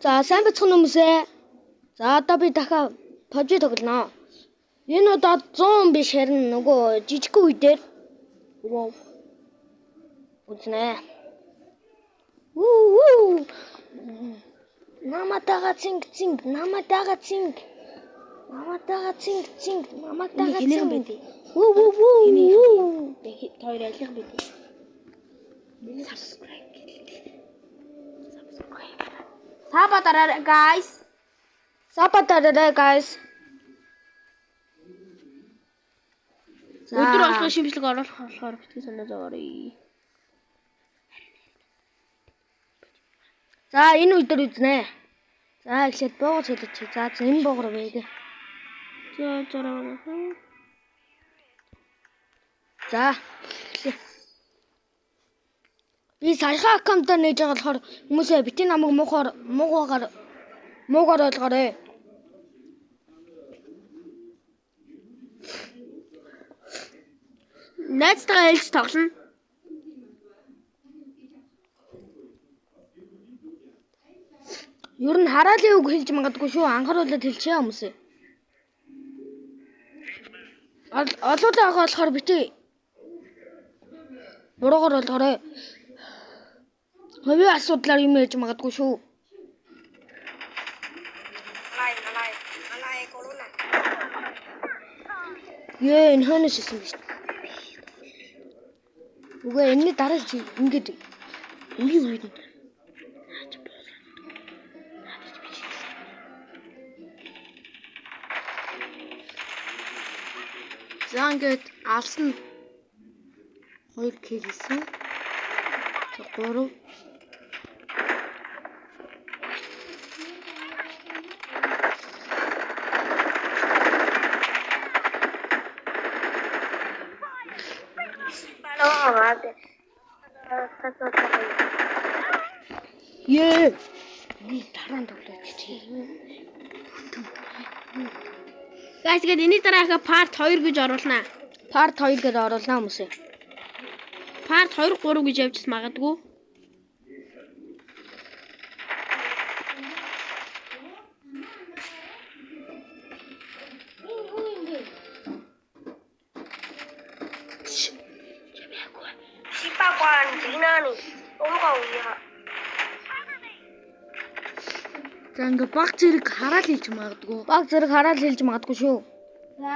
За сайн бацхан хүмүүсээ. За одоо би дахиад пожи тоглоно. Энэ удаад 100 биш харин нөгөө жижиг үе дээр. Вау. Үзнэ. Наматага цинг цинг, наматага цинг. Наматага цинг цинг, наматага цинг. Хоёр айлах бид. Subscribe. Саба дараарай guys. Саба дараарай guys. Өдөр болгон шимжлэг оруулах болохоор битгий санаа зовоорой. За энэ үедэр үзнэ. За эхлээд буугаар солиоч. За энэ буугаар байг. За. Би саяхан аккаунтаар нээж байгаа болохоор хүмүүсээ бити намайг муугаар ойлгоорой. Найзтайгаа хэлж тоглоно. Ер нь хараалын үг хэлж магадгүй шүү. Анхааруулаад хэлчихье хүмүүсээ. Олуулаа байгаа болохоор бити буруугаар ойлгоорой. Хөвөө асуудлаар юм ярьж магадгүй шүү. Энэ хонос исэн биш. Үгүй энэ дараа чи ингэж үгүй. За ингээд алсан 2 кг хийсэн. 3 би таран тоглож чи. Guys гээд энэ дараагаа part 2 гэж оруулнаа. Part 2 гэж оруулнаа хүмүүсээ. Part 2 3 гэж явж магадгүй. За ингээ баг зэрэг хараад хэлж магадгүй. Баг зэрэг хараад хэлж магадгүй шүү. За.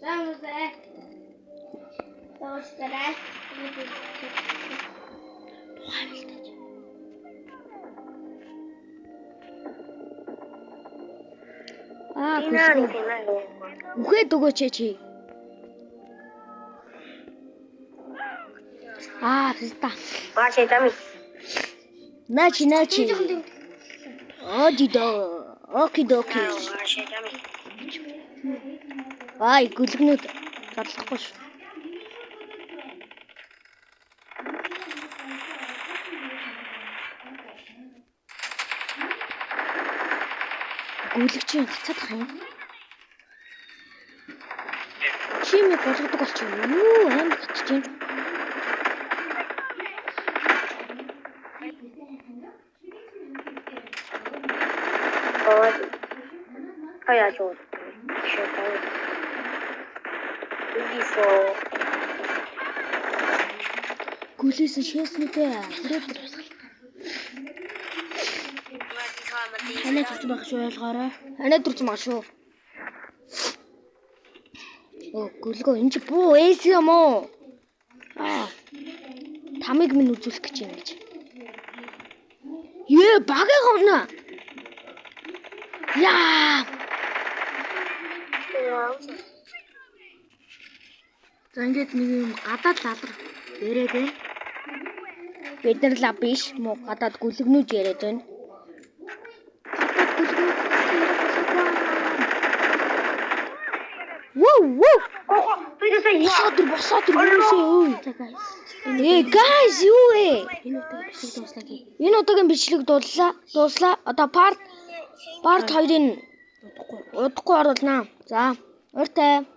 Замусаа. Тоостай. Үхээд өгөөч чи. Писта. Бачи тами. Начи. Одидо. Окидоки. Бачи тами. Ай, гүлгнүүд зарлахгүй шүү. Гүлгчийн хацаад хаяа. Чимээ болгодог болчихё. Юу амар хатж байна. Aya жоо. Шотаа. Идисо. Гүлээс шээснүүдээ. Ханаа төрж байх шүү ойлгоорой. Ханаа төрж байгаа шүү. Гүлгөө энэ чи буу эйс юм уу? Тамиг минь үзүүлэх гэж юм гэж. Багаа гомно. За ингээд нэг юм гадаад лалар яриад байна. Бид нар лав биш муу гадаад гүлгнүүж яриад байна. Босоод юусээ. Guys юу вэ? Энэ удаагийн бичлэг дууслаа. Одоо part 2-ын удахгүй оруулнаа. За, урьдтай.